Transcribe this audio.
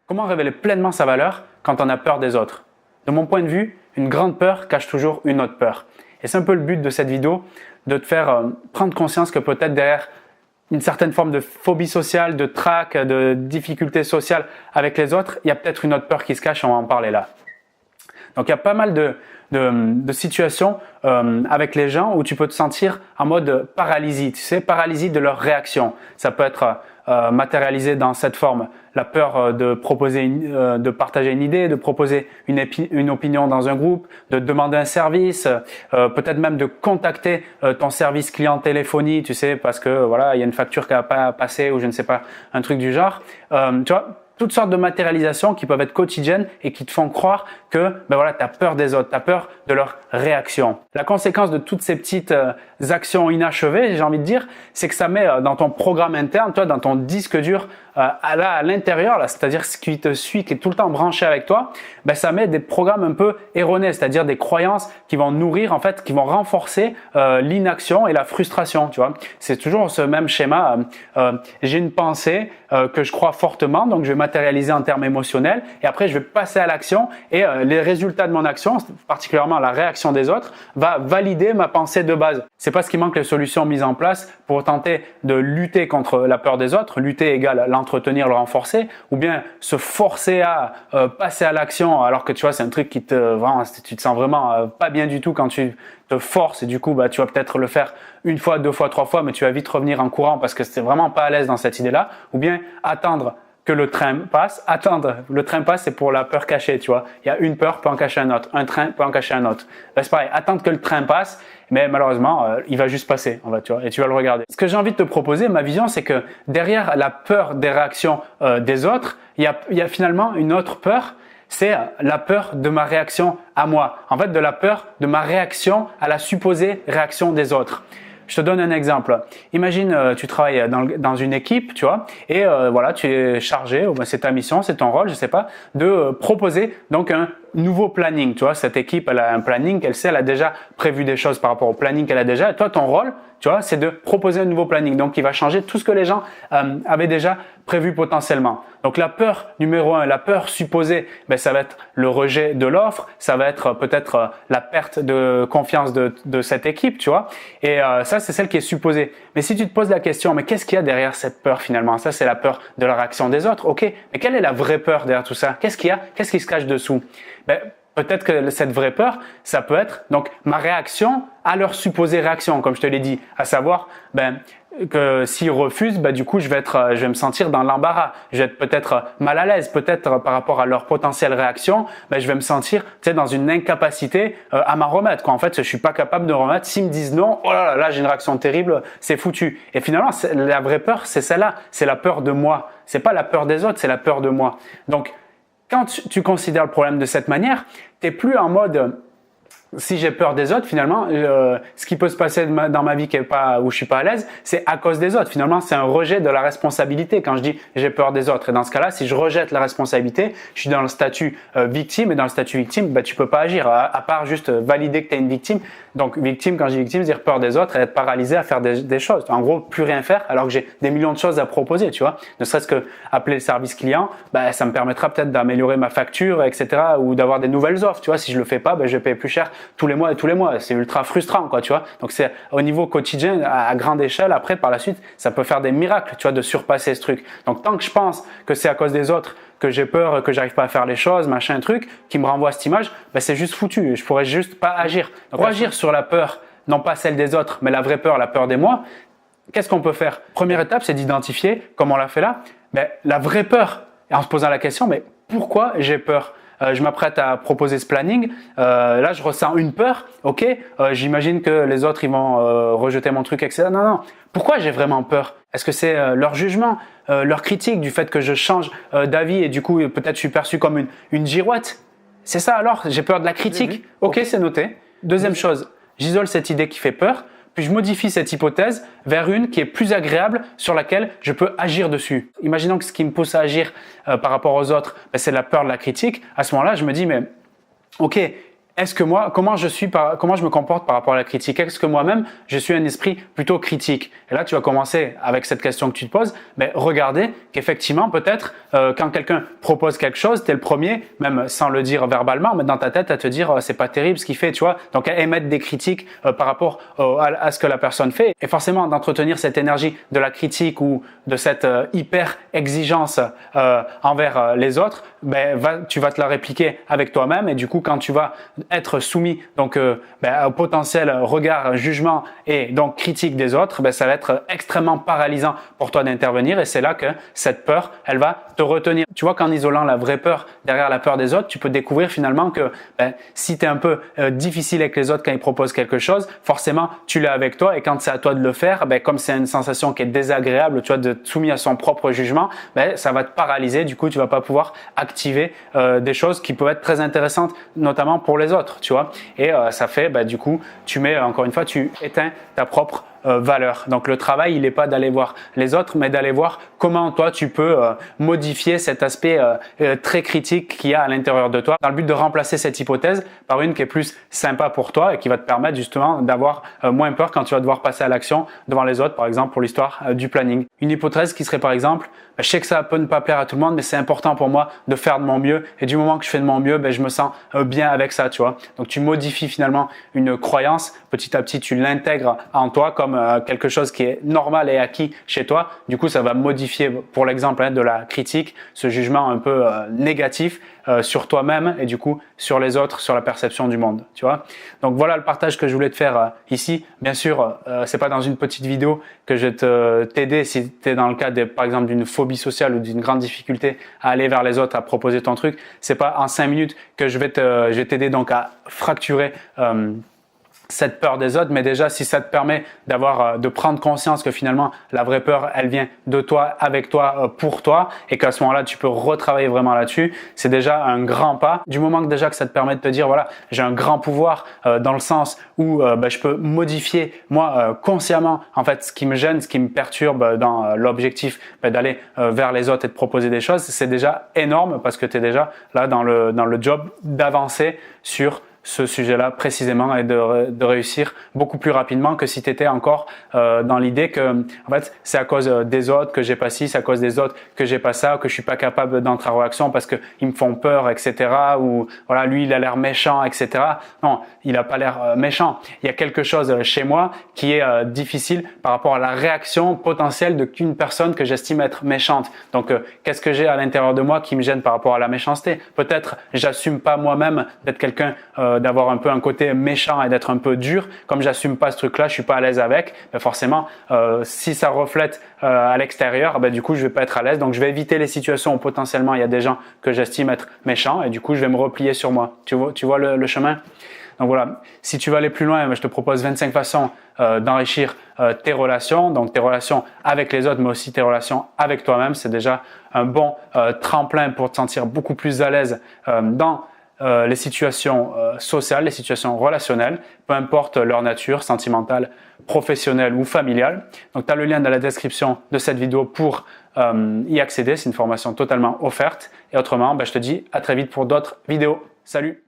Comment révéler pleinement sa valeur quand on a peur des autres? De mon point de vue, une grande peur cache toujours une autre peur. Et c'est un peu le but de cette vidéo, de te faire prendre conscience que peut-être derrière une certaine forme de phobie sociale, de trac, de difficulté sociale avec les autres, il y a peut-être une autre peur qui se cache, on va en parler là. Donc il y a pas mal de situations avec les gens où tu peux te sentir en mode paralysie, tu sais, paralysie de leur réaction. Ça peut être matérialisé dans cette forme, la peur de proposer, de partager une idée, de proposer une opinion dans un groupe, de demander un service, peut-être même de contacter ton service client téléphonie, tu sais, parce que voilà, il y a une facture qui n'a pas passé ou je ne sais pas, un truc du genre. Tu vois, toutes sortes de matérialisations qui peuvent être quotidiennes et qui te font croire que tu as peur des autres, tu as peur de leur réaction. La conséquence de toutes ces petites actions inachevées, j'ai envie de dire, c'est que ça met dans ton programme interne, toi, dans ton disque dur, à l'intérieur, c'est-à-dire ce qui te suit, qui est tout le temps branché avec toi, ça met des programmes un peu erronés, c'est-à-dire des croyances qui vont nourrir, en fait, qui vont renforcer l'inaction et la frustration, tu vois. C'est toujours ce même schéma. J'ai une pensée que je crois fortement, donc je vais matérialiser en termes émotionnels et après je vais passer à l'action et les résultats de mon action, particulièrement la réaction des autres, va valider ma pensée de base. C'est pas ce qui manque les solutions mises en place pour tenter de lutter contre la peur des autres, lutter égale l'entretenir, le renforcer, ou bien se forcer à passer à l'action alors que tu vois c'est un truc qui tu te sens vraiment pas bien du tout quand tu te forces et du coup tu vas peut-être le faire une fois, deux fois, trois fois, mais tu vas vite revenir en courant parce que c'est vraiment pas à l'aise dans cette idée-là, ou bien attendre que le train passe. Attendre, le train passe, c'est pour la peur cachée, tu vois. Il y a une peur peut en cacher un autre, un train peut en cacher un autre. C'est pareil, attendre que le train passe, mais malheureusement, il va juste passer, tu vois, et tu vas le regarder. Ce que j'ai envie de te proposer, ma vision, c'est que derrière la peur des réactions des autres, il y a finalement une autre peur. C'est la peur de ma réaction à moi. En fait, de la peur de ma réaction à la supposée réaction des autres. Je te donne un exemple. Imagine, tu travailles dans une équipe, tu vois, et tu es chargé, ou c'est ta mission, c'est ton rôle, je sais pas, de proposer donc un nouveau planning. Tu vois, cette équipe, elle a un planning, elle a déjà prévu des choses par rapport au planning qu'elle a déjà. Et toi, ton rôle, tu vois, c'est de proposer un nouveau planning. Donc, il va changer tout ce que les gens avaient déjà prévu potentiellement. Donc, la peur numéro 1, la peur supposée, ça va être le rejet de l'offre, ça va être peut-être la perte de confiance de cette équipe, tu vois. Et ça, c'est celle qui est supposée. Mais si tu te poses la question, mais qu'est-ce qu'il y a derrière cette peur finalement? Ça, c'est la peur de la réaction des autres. Ok, mais quelle est la vraie peur derrière tout ça? Qu'est-ce qu'il y a? Qu'est-ce qui se cache dessous? Peut-être que cette vraie peur, ça peut être donc ma réaction à leur supposée réaction, comme je te l'ai dit, à savoir que s'ils refusent, du coup je vais me sentir dans l'embarras, je vais être peut-être mal à l'aise, peut-être par rapport à leur potentielle réaction, je vais me sentir dans une incapacité à m'en remettre, quoi. En fait, je suis pas capable de remettre. S'ils me disent non, oh là, j'ai une réaction terrible, c'est foutu. Et finalement, la vraie peur, c'est celle-là, c'est la peur de moi. C'est pas la peur des autres, c'est la peur de moi. Donc quand tu considères le problème de cette manière, tu n'es plus en mode si j'ai peur des autres, finalement, ce qui peut se passer dans ma vie où je suis pas à l'aise, c'est à cause des autres. Finalement, c'est un rejet de la responsabilité quand je dis j'ai peur des autres. Et dans ce cas-là, si je rejette la responsabilité, je suis dans le statut victime. Et dans le statut victime, tu peux pas agir à part juste valider que tu es une victime. Donc victime, quand je dis victime, c'est dire peur des autres et être paralysé à faire des choses. En gros, plus rien faire alors que j'ai des millions de choses à proposer, tu vois. Ne serait-ce que appeler le service client, ça me permettra peut-être d'améliorer ma facture, etc. ou d'avoir des nouvelles offres, tu vois. Si je le fais pas, je vais payer plus cher tous les mois et tous les mois. C'est ultra frustrant, quoi, tu vois. Donc c'est au niveau quotidien, à grande échelle. Après, par la suite, ça peut faire des miracles, tu vois, de surpasser ce truc. Donc tant que je pense que c'est à cause des autres, que j'ai peur, que j'arrive pas à faire les choses, machin truc, qui me renvoie à cette image, c'est juste foutu. Je pourrais juste pas agir. Donc pour agir sur la peur, non pas celle des autres, mais la vraie peur, la peur des moi, qu'est-ce qu'on peut faire? Première étape, c'est d'identifier, comme on l'a fait là, la vraie peur. Et en se posant la question, mais pourquoi j'ai peur? Je m'apprête à proposer ce planning. Là, je ressens une peur. Ok, j'imagine que les autres ils vont rejeter mon truc, etc. Non. Pourquoi j'ai vraiment peur? Est-ce que c'est leur jugement, leur critique du fait que je change d'avis et du coup peut-être je suis perçu comme une girouette? C'est ça alors? J'ai peur de la critique. Ok, c'est noté. Deuxième chose, j'isole cette idée qui fait peur. Puis je modifie cette hypothèse vers une qui est plus agréable sur laquelle je peux agir dessus. Imaginons que ce qui me pousse à agir par rapport aux autres, c'est la peur de la critique. À ce moment-là, je me dis, mais ok, comment je me comporte par rapport à la critique? Est-ce que moi-même, je suis un esprit plutôt critique? Et là, tu vas commencer avec cette question que tu te poses, mais regarder qu'effectivement, peut-être, quand quelqu'un propose quelque chose, tu es le premier, même sans le dire verbalement, mais dans ta tête, à te dire, c'est pas terrible ce qu'il fait, tu vois. Donc, à émettre des critiques par rapport à ce que la personne fait. Et forcément, d'entretenir cette énergie de la critique ou de cette hyper exigence envers les autres, tu vas te la répliquer avec toi-même. Et du coup, quand tu vas être soumis donc au potentiel regard, jugement et donc critique des autres, ça va être extrêmement paralysant pour toi d'intervenir et c'est là que cette peur, elle va te retenir. Tu vois qu'en isolant la vraie peur derrière la peur des autres, tu peux découvrir finalement que si tu es un peu difficile avec les autres quand ils proposent quelque chose, forcément tu l'as avec toi et quand c'est à toi de le faire, comme c'est une sensation qui est désagréable, tu vois, d'être soumis à son propre jugement, ça va te paralyser, du coup tu vas pas pouvoir activer des choses qui peuvent être très intéressantes, notamment pour les autres, tu vois. Et ça fait, du coup, tu éteins ta propre valeur. Donc le travail, il n'est pas d'aller voir les autres, mais d'aller voir comment toi tu peux modifier cet aspect très critique qu'il y a à l'intérieur de toi, dans le but de remplacer cette hypothèse par une qui est plus sympa pour toi et qui va te permettre justement d'avoir moins peur quand tu vas devoir passer à l'action devant les autres, par exemple pour l'histoire du planning. Une hypothèse qui serait par exemple, je sais que ça peut ne pas plaire à tout le monde, mais c'est important pour moi de faire de mon mieux et du moment que je fais de mon mieux, je me sens bien avec ça, tu vois. Donc tu modifies finalement une croyance, petit à petit tu l'intègres en toi comme quelque chose qui est normal et acquis chez toi. Du coup, ça va modifier, pour l'exemple de la critique, ce jugement un peu négatif sur toi-même et du coup sur les autres, sur la perception du monde, tu vois. Donc voilà le partage que je voulais te faire ici. Bien sûr, c'est pas dans une petite vidéo que je vais t'aider si tu es dans le cas par exemple d'une phobie sociale ou d'une grande difficulté à aller vers les autres, à proposer ton truc. C'est pas en 5 minutes que je vais t'aider donc à fracturer cette peur des autres, mais déjà si ça te permet de prendre conscience que finalement la vraie peur elle vient de toi, avec toi, pour toi et qu'à ce moment-là tu peux retravailler vraiment là-dessus, c'est déjà un grand pas. Du moment que déjà que ça te permet de te dire voilà, j'ai un grand pouvoir dans le sens où je peux modifier moi consciemment en fait ce qui me gêne, ce qui me perturbe dans l'objectif d'aller vers les autres et de proposer des choses, c'est déjà énorme parce que tu es déjà là dans le job d'avancer sur ce sujet-là précisément et de réussir beaucoup plus rapidement que si tu étais encore dans l'idée que en fait c'est à cause des autres que j'ai pas ci, c'est à cause des autres que j'ai pas ça, que je suis pas capable d'entrer en réaction parce que ils me font peur, etc. Ou voilà, lui il a l'air méchant, etc. Non, il a pas l'air méchant. Il y a quelque chose chez moi qui est difficile par rapport à la réaction potentielle d'une personne que j'estime être méchante. Donc qu'est-ce que j'ai à l'intérieur de moi qui me gêne par rapport à la méchanceté? Peut-être j'assume pas moi-même d'être quelqu'un d'avoir un peu un côté méchant et d'être un peu dur, comme j'assume pas ce truc-là, je suis pas à l'aise avec, forcément, si ça reflète à l'extérieur, du coup, je vais pas être à l'aise. Donc, je vais éviter les situations où potentiellement il y a des gens que j'estime être méchants et du coup, je vais me replier sur moi. Tu vois le chemin? Donc voilà, si tu veux aller plus loin, je te propose 25 façons d'enrichir tes relations, donc tes relations avec les autres, mais aussi tes relations avec toi-même. C'est déjà un bon tremplin pour te sentir beaucoup plus à l'aise dans les situations sociales, les situations relationnelles, peu importe leur nature, sentimentale, professionnelle ou familiale. Donc, tu as le lien dans la description de cette vidéo pour y accéder. C'est une formation totalement offerte. Et autrement, je te dis à très vite pour d'autres vidéos. Salut!